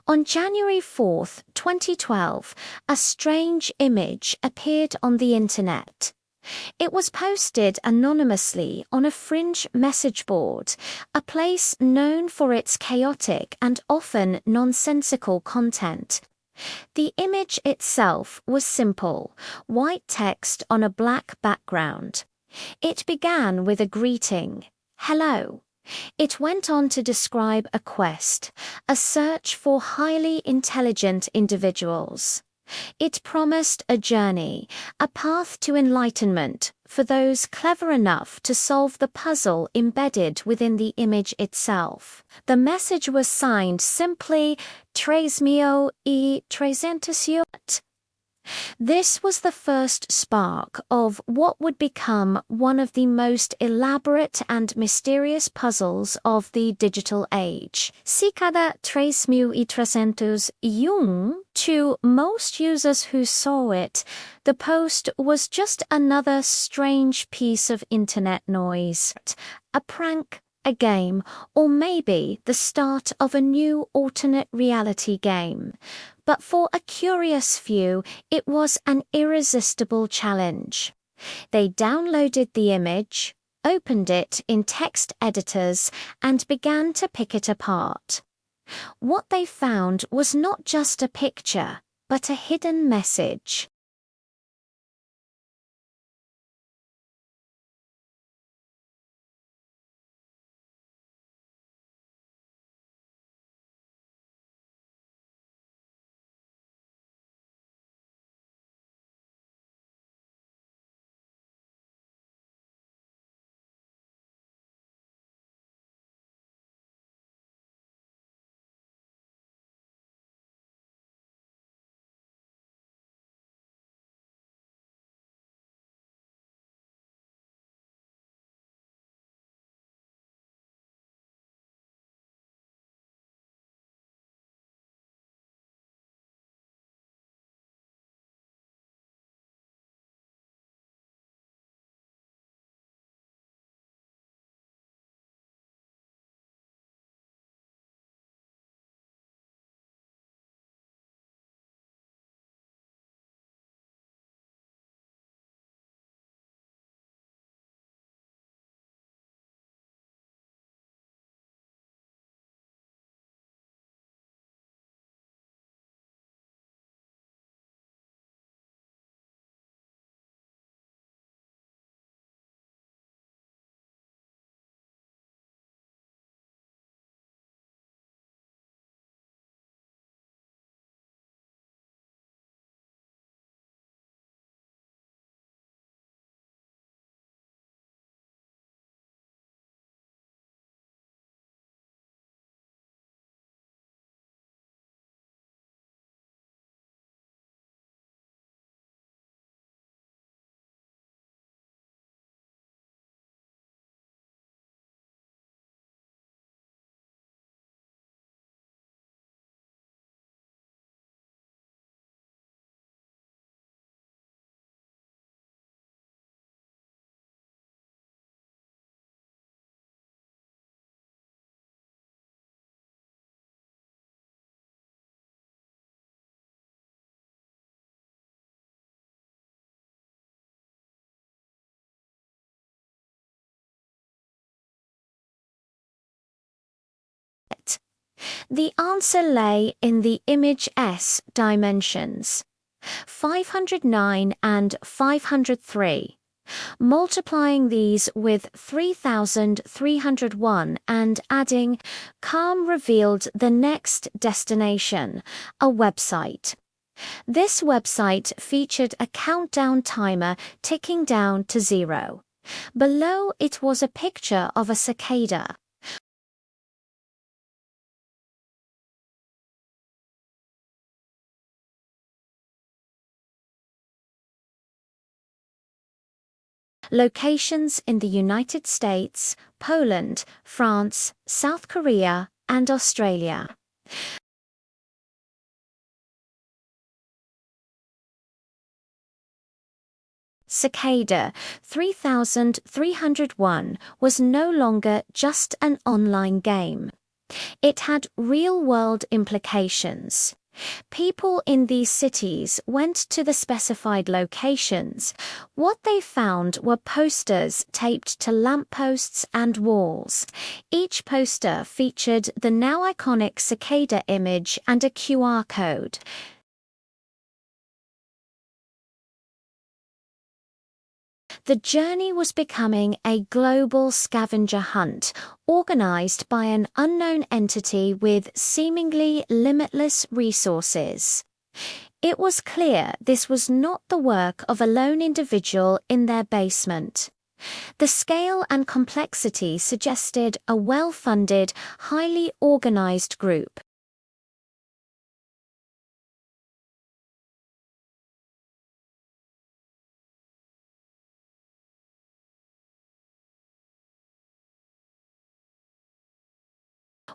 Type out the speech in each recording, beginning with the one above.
On January 4, 2012, a strange image appeared on the internet. It was posted anonymously on a fringe message board, a place known for its chaotic and often nonsensical content. The image itself was simple, white text on a black background. It began with a greeting, "Hello." It went on to describe a quest, a search for highly intelligent individuals. It promised a journey, a path to enlightenment for those clever enough to solve the puzzle embedded within the image itself. The message was signed simply "Tres mio y trescientos." This was the first spark of what would become one of the most elaborate and mysterious puzzles of the digital age. Cicada 3301. To most users who saw it, the post was just another strange piece of internet noise. A prank, a game, or maybe the start of a new alternate reality game. But for a curious few, it was an irresistible challenge. They downloaded the image, opened it in text editors, and began to pick it apart. What they found was not just a picture, but a hidden message. The answer lay in the image S dimensions, 509 and 503. Multiplying these with 3301 and adding calm revealed the next destination, a website. This website featured a countdown timer ticking down to 0. Below it was a picture of a cicada. Locations in the United States, Poland, France, South Korea, and Australia. Cicada 3301 was no longer just an online game. It had real-world implications. People in these cities went to the specified locations. What they found were posters taped to lampposts and walls. Each poster featured the now iconic cicada image and a QR code. The journey was becoming a global scavenger hunt, organized by an unknown entity with seemingly limitless resources. It was clear this was not the work of a lone individual in their basement. The scale and complexity suggested a well-funded, highly organized group.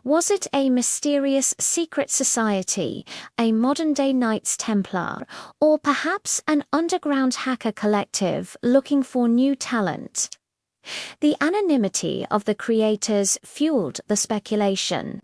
Was it a mysterious secret society, a modern-day Knights Templar, or perhaps an underground hacker collective looking for new talent? The anonymity of the creators fueled the speculation.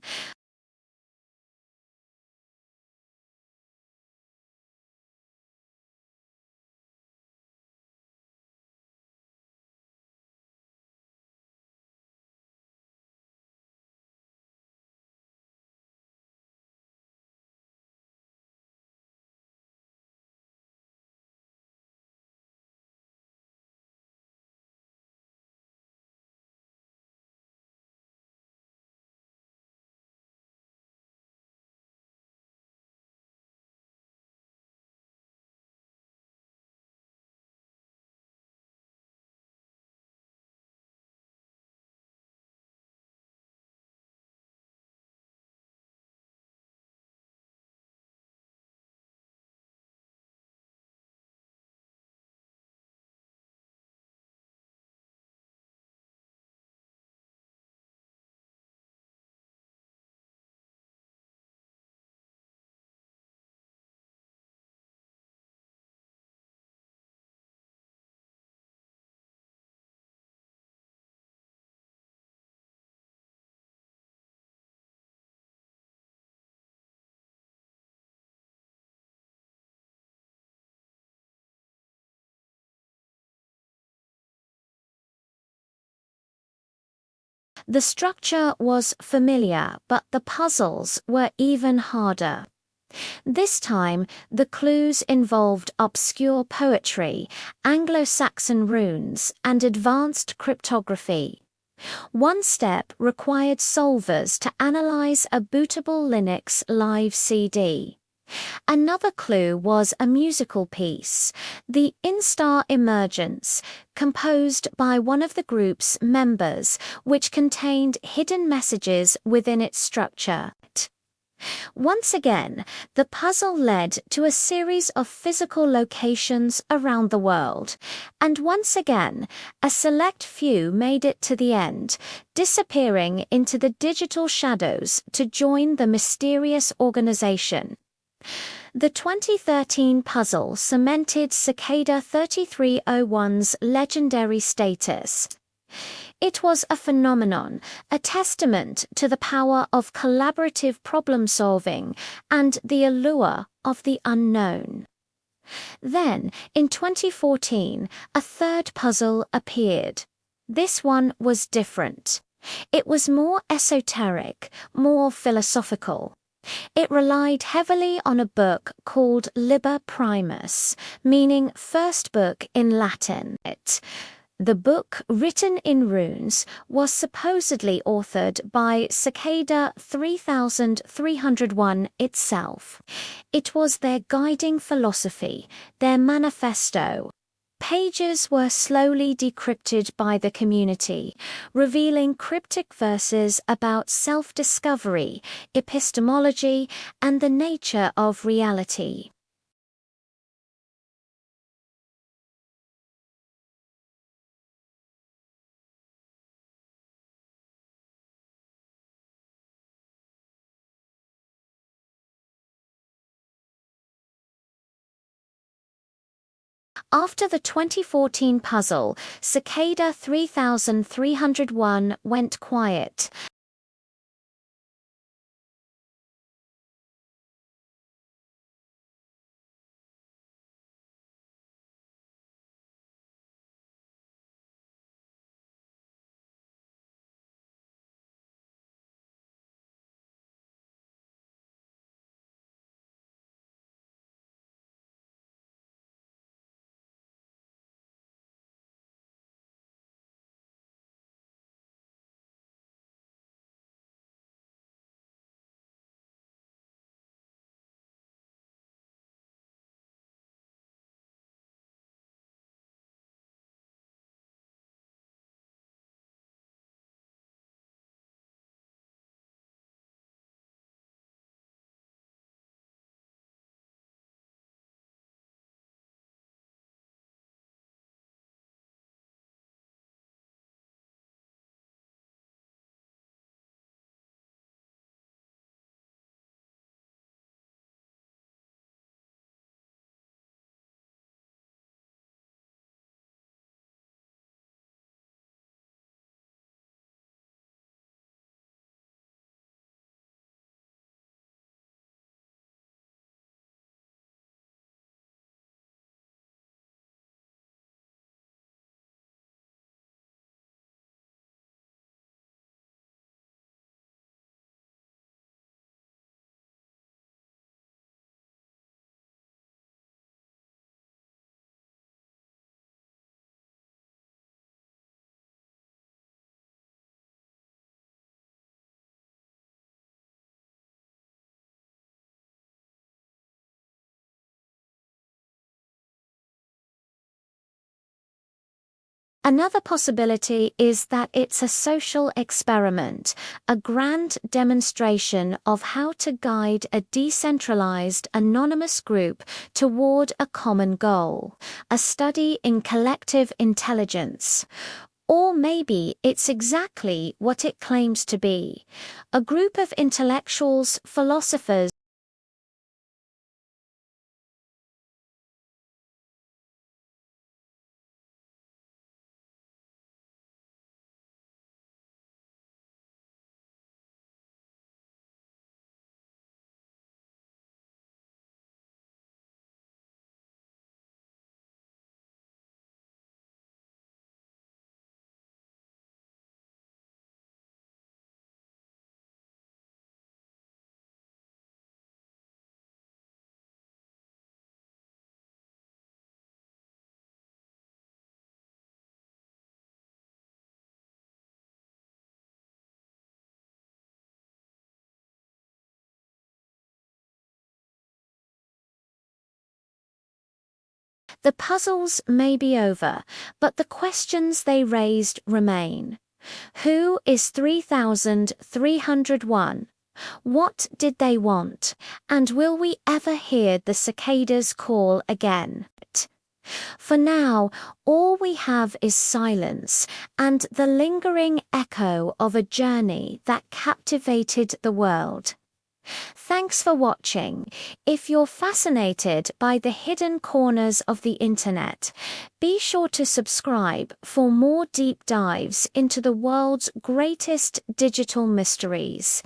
The structure was familiar, but the puzzles were even harder. This time, the clues involved obscure poetry, Anglo-Saxon runes, and advanced cryptography. One step required solvers to analyze a bootable Linux live CD. Another clue was a musical piece, the Instar Emergence, composed by one of the group's members, which contained hidden messages within its structure. Once again, the puzzle led to a series of physical locations around the world, and once again, a select few made it to the end, disappearing into the digital shadows to join the mysterious organization. The 2013 puzzle cemented Cicada 3301's legendary status. It was a phenomenon, a testament to the power of collaborative problem-solving and the allure of the unknown. Then, in 2014, a third puzzle appeared. This one was different. It was more esoteric, more philosophical. It relied heavily on a book called Liber Primus, meaning first book in Latin. The book, written in runes, was supposedly authored by Cicada 3301 itself. It was their guiding philosophy, their manifesto. Pages were slowly decrypted by the community, revealing cryptic verses about self-discovery, epistemology, and the nature of reality. After the 2014 puzzle, Cicada 3301 went quiet. Another possibility is that it's a social experiment, a grand demonstration of how to guide a decentralized, anonymous group toward a common goal, a study in collective intelligence. Or maybe it's exactly what it claims to be, a group of intellectuals, philosophers, the puzzles may be over, but the questions they raised remain. Who is 3301? What did they want? And will we ever hear the cicadas call again? For now, all we have is silence and the lingering echo of a journey that captivated the world. Thanks for watching. If you're fascinated by the hidden corners of the internet, be sure to subscribe for more deep dives into the world's greatest digital mysteries.